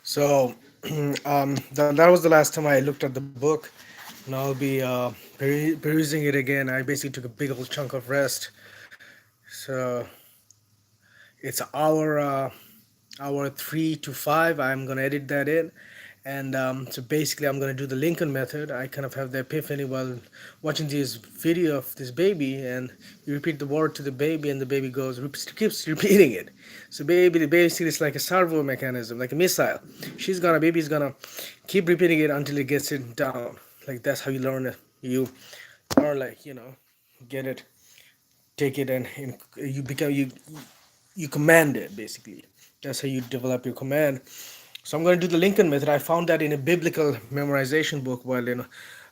So that was the last time I looked at the book. Now I'll be perusing it again. I basically took a big old chunk of rest. So it's hour 3 to 5. I'm gonna edit that in, and so basically I'm gonna do the Lincoln method. I kind of have the epiphany while watching this video of this baby, and you repeat the word to the baby, and the baby keeps repeating it. So basically it's like a servo mechanism, like a missile. Baby's gonna keep repeating it until it gets it down. Like that's how you learn it. You learn, like, get it, take it, and you become you command it basically. That's how you develop your command. So I'm going to do the Lincoln method. I found that in a biblical memorization book. While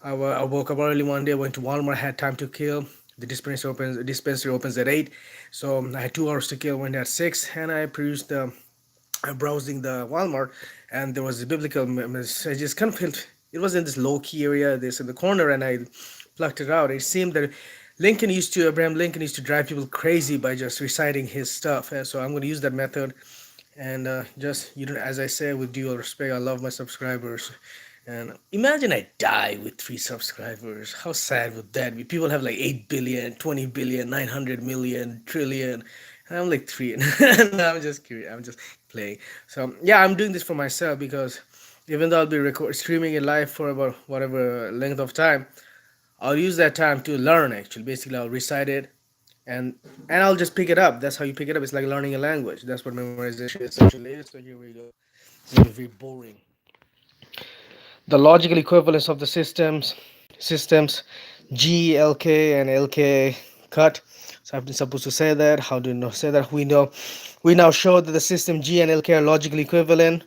I woke up early one day, went to Walmart, had time to kill. The dispensary opens at 8, so I had 2 hours to kill. Went at 6, and I perused the browsing the Walmart, and there was a biblical. I just kind of felt it was in this low key area, this in the corner, and I plucked it out. It seemed that Abraham Lincoln used to drive people crazy by just reciting his stuff. And so I'm going to use that method, and just, as I say, with due respect, I love my subscribers. And imagine I die with 3 subscribers. How sad would that be? People have like 8 billion, 20 billion, 900 million, trillion. And I'm like three. No, I'm just curious. I'm just playing. So yeah, I'm doing this for myself because even though I'll be streaming it live for about whatever length of time, I'll use that time to learn. Actually, basically, I'll recite it, and I'll just pick it up. That's how you pick it up. It's like learning a language. That's what memorization essentially is. So here we go. It's gonna be very boring. The logical equivalence of the systems G, LK, and LK cut. So I've been supposed to say that. How do you know say that? We now show that the system G and LK are logically equivalent.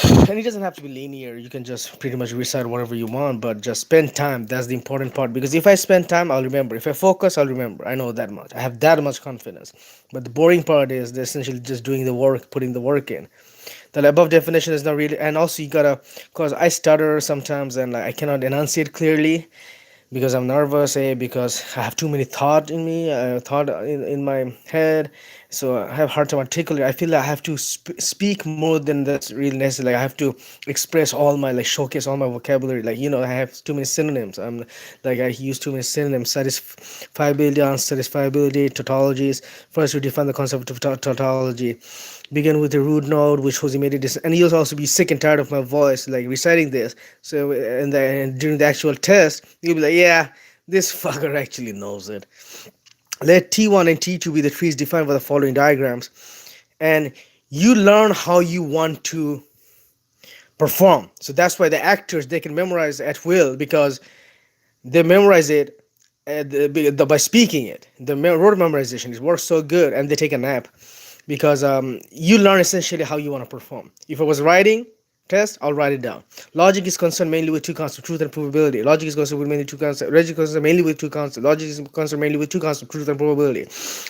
And it doesn't have to be linear. You can just pretty much recite whatever you want, but just spend time. That's the important part. Because if I spend time, I'll remember. If I focus, I'll remember. I know that much. I have that much confidence. But the boring part is essentially just doing the work, putting the work in. The above definition is not really, and also you gotta, cause I stutter sometimes and like, I cannot enunciate clearly because I'm nervous, because I have too many thought in me, thought in my head, so I have hard time articulate. I feel like I have to speak more than that's really necessary. Like I have to express all my, like, showcase all my vocabulary. Like, I have too many synonyms. I use too many synonyms. Satisfiability, unsatisfiability, tautologies. First, we define the concept of tautology. Begin with a root node, which was immediate, and you'll also be sick and tired of my voice, like reciting this. So, and during the actual test, you'll be like, yeah, this fucker actually knows it. Let T1 and T2 be the trees defined by the following diagrams, and you learn how you want to perform. So that's why the actors, they can memorize at will because they memorize it by speaking it. The rote memorization, it works so good, and they take a nap because you learn essentially how you want to perform. If I was writing test, I'll write it down. Logic is concerned mainly with two concepts: truth and probability. Logic is concerned with mainly two concepts. Logic is concerned mainly with two concepts. Logic is concerned mainly with two concepts: truth and probability.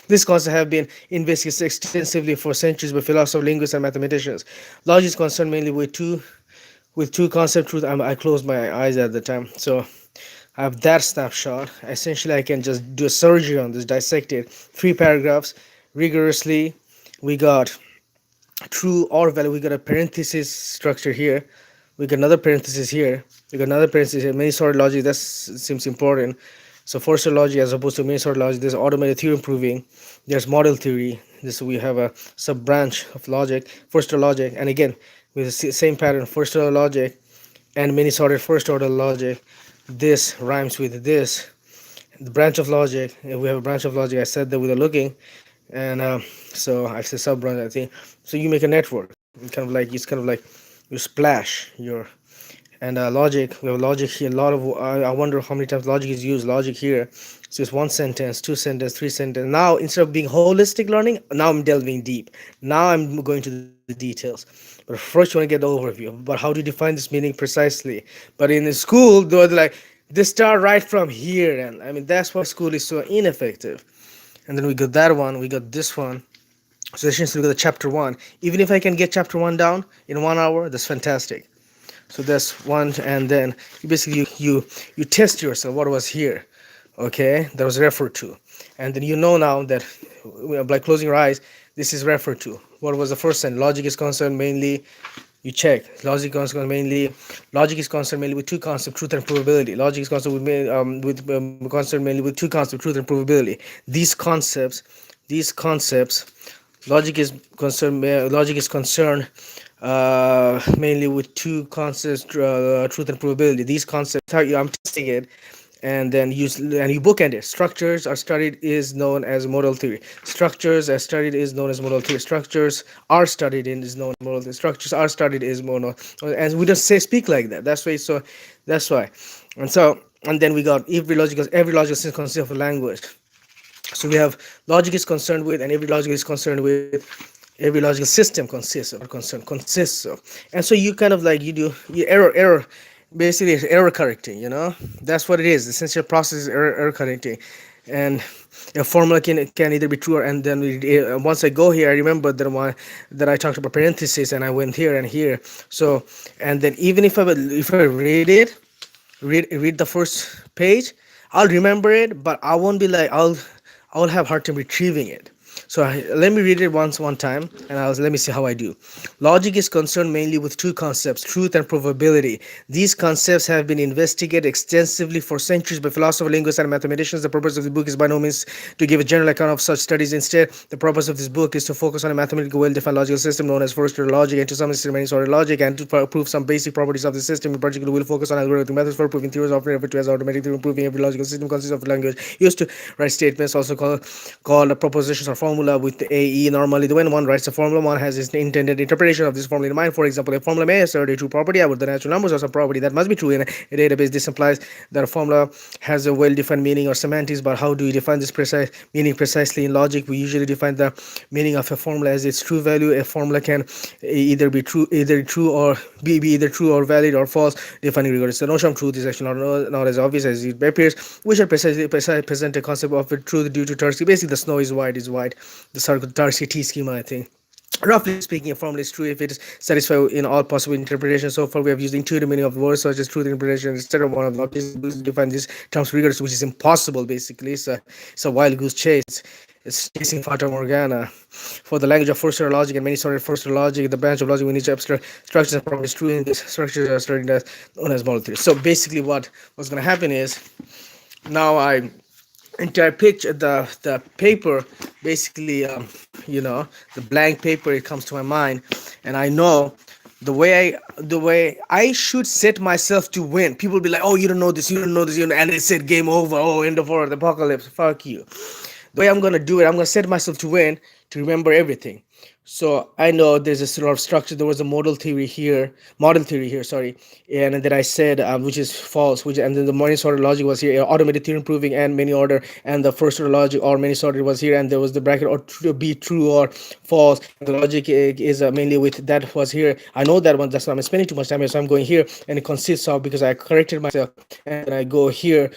This concept have been investigated extensively for centuries by philosophers, linguists, and mathematicians. Logic is concerned mainly with two concept truth. I closed my eyes at the time, so I have that snapshot. Essentially, I can just do a surgery on this, dissect it. 3 paragraphs rigorously. We got true or value. We got a parenthesis structure here. We got another parenthesis here. We got another parenthesis here. Many sorted logic. That seems important. So first logic as opposed to many sorted logic. There's automated theorem proving. There's model theory. This we have a sub branch of logic. First order logic, and again with the same pattern. First order logic and many sorted first order logic. This rhymes with this. The branch of logic. We have a branch of logic. I said that without looking, and so I say sub branch. I think so. You make a network. It's kind of like you splash your and logic. We have logic here. A lot of I wonder how many times logic is used. Logic here. So it's one sentence, two sentence, three sentence. Now instead of being holistic learning, now I'm delving deep. Now I'm going to the details. But first, you want to get the overview. But how to define this meaning precisely? But in the school, they're like they start right from here, and I mean that's why school is so ineffective. And then we got that one. We got this one. So essentially, we got the chapter one. Even if I can get chapter one down in 1 hour, that's fantastic. So that's one, and then you test yourself. What was here? Okay, that was referred to, and then you know now that by closing your eyes, this is referred to. what was the first sentence? Logic is concerned mainly. You check. Logic is concerned mainly with two concepts: truth and probability. Logic is concerned concerned mainly with two concepts: truth and probability. These concepts, logic is concerned mainly with two concepts: truth and probability. These concepts, I'm testing it, and you bookend it. Structures are studied is known as model theory. Structures are studied is known as model theory. Structures are studied in is known as model theory. Structures are studied is mono, and we don't say speak like that. That's why. So that's why, and then we got every logical system consists of a language. So we have logic is concerned with, and every logic is concerned with, every logical system consists of. And so you kind of like you error basically it's error correcting, that's what it is. The essential process is error correcting. And a formula can either be true or, and then once I go here, I remember that I talked about parentheses, and I went here and here. So, and then even if I read the first page, I'll remember it, but I won't be like I'll have hard time retrieving it. So let me read it one time, and let me see how I do. Logic is concerned mainly with two concepts: truth and probability. These concepts have been investigated extensively for centuries by philosophers, linguists, and mathematicians. The purpose of the book is by no means to give a general account of such studies. Instead, the purpose of this book is to focus on a mathematical, well-defined logical system known as first-order logic, and to some extent many-order logic, and to prove some basic properties of the system. In particular, we'll focus on algorithmic methods for proving theories, often referred to as automatic theory. Proving every logical system consists of language used to write statements, also called propositions or formula with the AE. Normally, when one writes a formula, one has his intended interpretation of this formula in mind. For example, a formula may assert a true property about the natural numbers or some property that must be true in a database. This implies that a formula has a well-defined meaning or semantics. But how do we define this precise meaning precisely in logic? We usually define the meaning of a formula as its true value. A formula can either true or be either true or valid or false, defining rigorous. The notion of truth is actually not as obvious as it appears. We should precisely present a concept of truth due to Tarski. Basically, the snow is white. The circle Tarski T schema, I think. Roughly speaking, a formula is true if it is satisfied in all possible interpretations. So far, we have used intuitive meaning of words such as truth interpretation instead of one of the objects. We define these terms rigorous, which is impossible. Basically, it's a wild goose chase. It's chasing Fata Morgana. For the language of first-order logic and many-order first-order logic, the branch of logic we need to abstract structures and properties true in these structures are studied as known as model theory. So basically, what's going to happen is now entire picture the paper basically the blank paper, it comes to my mind, and I know the way I should set myself to win. People will be like, oh, you don't know this, and they said game over, oh, end of world, apocalypse, fuck you. The way I'm gonna do it, I'm gonna set myself to win, to remember everything. So I know there's a sort of structure. There was a model theory here, sorry, and then I said which is false, and then the many sorted logic was here, automated theorem proving and many order, and the first order logic or many sorted was here, and there was the bracket or be true or false, and the logic is mainly with that was here. I know that one. That's why I'm spending too much time here. So I'm going here, and it consists of, because I corrected myself, and I go here.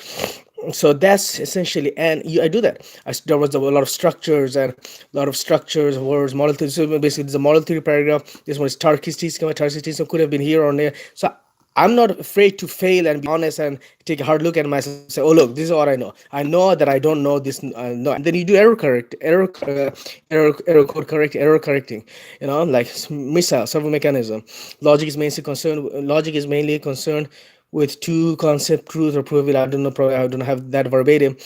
So that's essentially, and I do that. There was a lot of structures words, model theory. So basically there's a model theory paragraph. This one is Tarkis schema could have been here or there. So I'm not afraid to fail and be honest and take a hard look at myself and say, oh, look, this is what I know. I know that I don't know this. No. And then you do error code correct, error correcting, like missile, servo mechanism. Logic is mainly concerned with two concept, truth or probability. I don't know, probably I don't have that verbatim.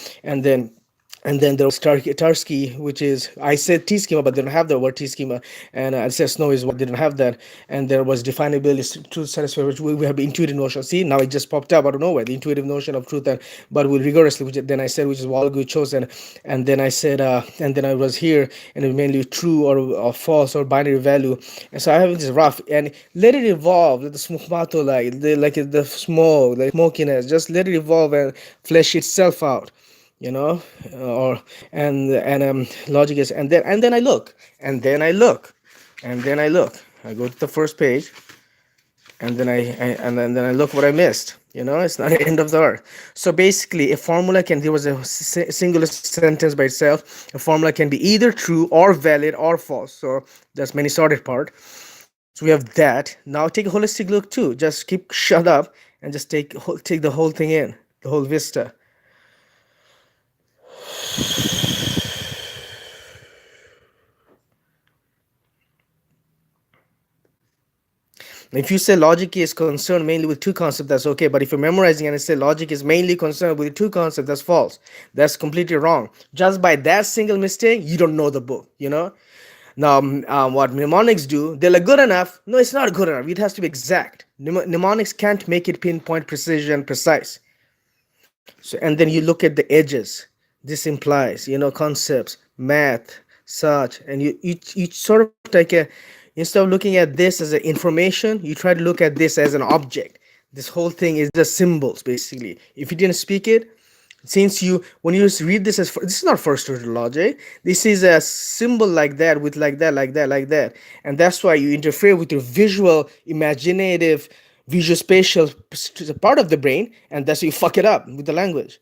And then there was Tarski, which is, I said T schema, but they don't have the word T schema. And I said snow is what didn't have that. And there was definability, truth satisfied, which we have intuitive notion. See, now it just popped up out of nowhere, the intuitive notion of truth, but with rigorously, which then I said, which is Walgo chose. And then I said, and then I was here, and it mainly true or false or binary value. And so I have this rough, and let it evolve, let the smokmato, like the smoke, the smokiness, just let it evolve and flesh itself out, or logic is, and then I go to the first page, and then I look what I missed. It's not the end of the earth. So basically, a formula there was a singular sentence by itself. A formula can be either true or valid or false. So that's many sorted part. So we have that. Now take a holistic look too. Just shut up and just take the whole thing in, the whole vista. If you say logic is concerned mainly with two concepts, that's okay. But if you're memorizing and you say logic is mainly concerned with two concepts, that's false. That's completely wrong. Just by that single mistake, you don't know the book, you know? Now, what mnemonics do, they're like good enough. No, it's not good enough. It has to be exact. Mnemonics can't make it pinpoint, precision, precise. So, and then you look at the edges. This implies, concepts, math, such, and you each sort of take a, instead of looking at this as an information, you try to look at this as an object. This whole thing is just symbols, basically. If you didn't speak it, since you when you read this as this is not first order logic, this is a symbol like that with like that like that like that, and that's why you interfere with your visual imaginative visual spatial part of the brain, and that's why you fuck it up with the language.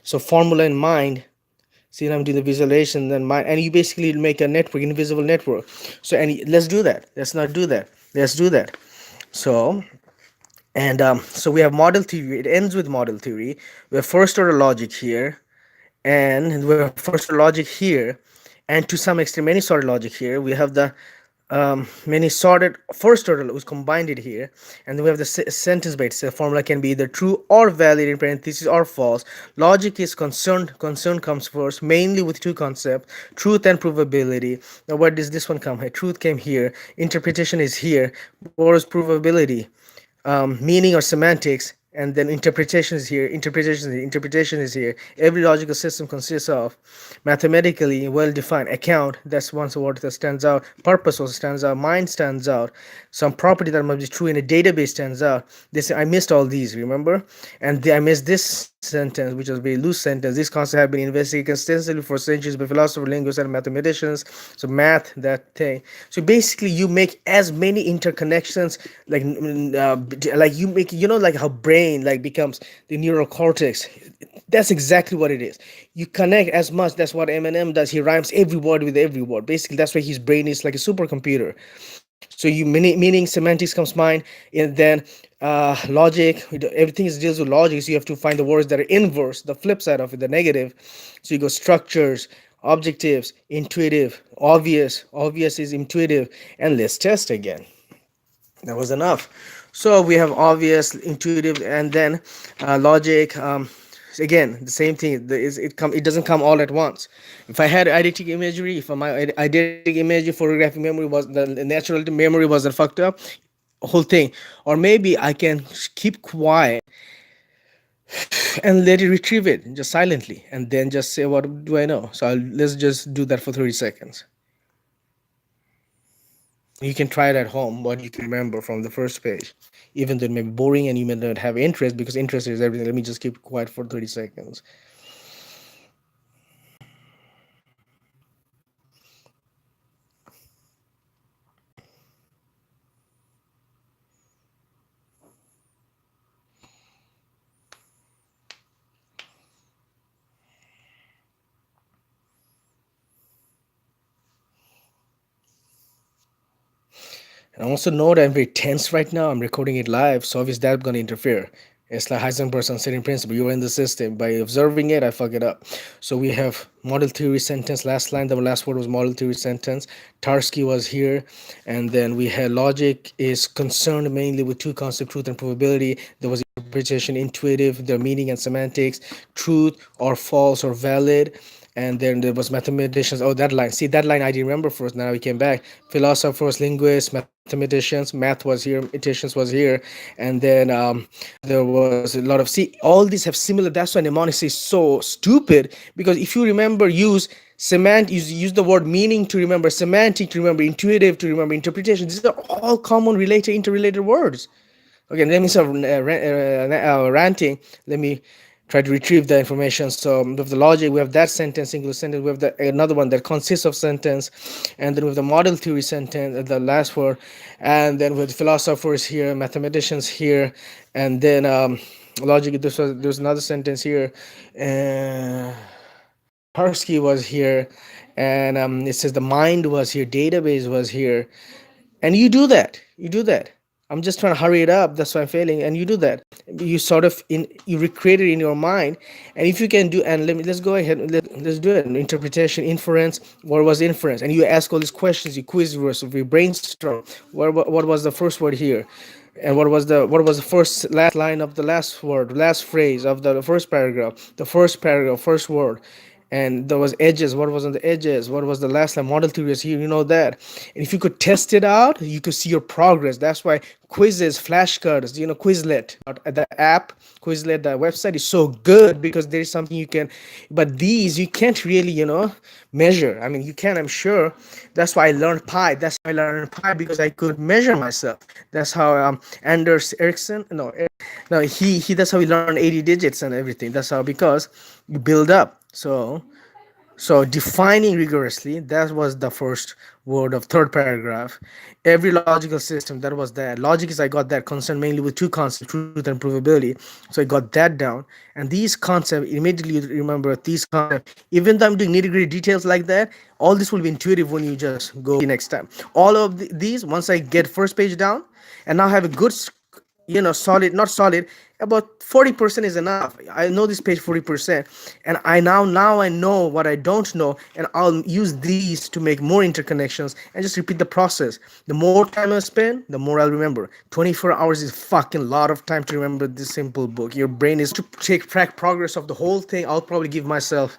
So formula in mind, see, I'm doing the visualization, then mind, and you basically make a network, invisible network. So, and let's do that, let's not do that, let's do that. So, and so we have model theory, it ends with model theory. We have first order logic here, and we have first order logic here, and to some extent many sorted logic here. We have the many sorted first order was combined it here, and then we have the sentence based formula can be either true or valid in parentheses or false. Logic is concern comes first, mainly with two concepts, truth and provability. Now where does this one come here? Truth came here, interpretation is here. What is provability? Meaning or semantics, and then interpretation is here. Every logical system consists of mathematically well defined account, that's one word that stands out, purpose also stands out, mind stands out, some property that must be true in a database stands out. This I missed all these, remember? And I missed this sentence, which was a very loose sentence. These concepts have been investigated extensively for centuries by philosophers, linguists, and mathematicians. So math, that thing. So basically, you make as many interconnections, like you make, like how brain like becomes the neural cortex. That's exactly what it is. You connect as much. That's what Eminem does. He rhymes every word with every word. Basically, that's why his brain is like a supercomputer. So you meaning semantics comes mind, and then logic. Everything is deals with logic. So you have to find the words that are inverse, the flip side of it, the negative. So you go structures, objectives, intuitive, obvious. Obvious is intuitive, and let's test again. That was enough. So we have obvious, intuitive, and then logic. Again, the same thing. It doesn't come all at once. If I had eidetic imagery, if my eidetic imagery photographic memory was the natural memory wasn't fucked up, whole thing. Or maybe I can keep quiet and let it retrieve it just silently, and then just say, what do I know? So let's just do that for 30 seconds. You can try it at home, what you can remember from the first page, even though it may be boring and you may not have interest, because interest is everything. Let me just keep quiet for 30 seconds. And also note I'm very tense right now. I'm recording it live, so obviously that's going to interfere. It's like Heisenberg's uncertain principle. You're in the system. By observing it, I fuck it up. So we have model theory sentence. Last line, the last word was model theory sentence. Tarski was here. And then we had logic is concerned mainly with two concepts, truth and probability. There was interpretation, intuitive, their meaning and semantics, truth or false or valid. And then there was mathematicians. Oh, that line. See, that line I didn't remember first. Now we came back. Philosophers, linguists, mathematicians. Math was here. Mathematicians was here. And then there was a lot of. See, all these have similar. That's why mnemonics is so stupid. Because if you remember, use the word meaning to remember, semantic to remember, intuitive to remember, interpretation. These are all common, related, interrelated words. Okay, let me start ranting. Let me try to retrieve the information. So with the logic, we have that sentence, singular sentence. We have another one that consists of sentence, and then with the model theory sentence, the last word, and then with philosophers here, mathematicians here, and then logic. There's another sentence here, and Tarski was here, and it says the mind was here, database was here, and you do that. You do that. I'm just trying to hurry it up. That's why I'm failing. And you do that. You sort of you recreate it in your mind. And if you can do, and let's go ahead. Let's do it. Interpretation, inference. What was inference? And you ask all these questions. You quiz yourself. You brainstorm. What was the first word here? And what was the first last line of the last word, last phrase of the first paragraph, first word. And there was edges, what was on the edges, what was the last line, model theories here, you know that. And if you could test it out, you could see your progress. That's why quizzes, flashcards, Quizlet, the app, Quizlet, the website is so good, because there is something you can, but these you can't really, measure. I mean, you can, I'm sure. That's why I learned pi. That's why I learned pi, because I could measure myself. That's how Anders Ericsson, no, he that's how he learned 80 digits and everything. That's how, because you build up. So defining rigorously, that was the first word of third paragraph. Every logical system, that was that. Logic is, I got that, concerned mainly with two concepts, truth and provability. So I got that down. And these concepts, immediately you remember these concepts. Even though I'm doing nitty-gritty details like that, all this will be intuitive when you just go next time. All of these, once I get first page down, and now have a good, solid, not solid, about 40% is enough. I know this page 40%, and now I know what I don't know, and I'll use these to make more interconnections and just repeat the process. The more time I spend, the more I'll remember. 24 hours is fucking lot of time to remember this simple book. Your brain is to take track progress of the whole thing. I'll probably give myself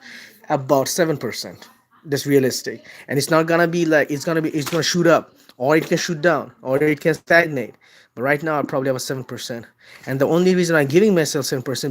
about 7%. That's realistic. And it's not gonna be like, it's gonna shoot up, or it can shoot down, or it can stagnate. But right now I probably have a 7%. And the only reason I'm giving myself 7%,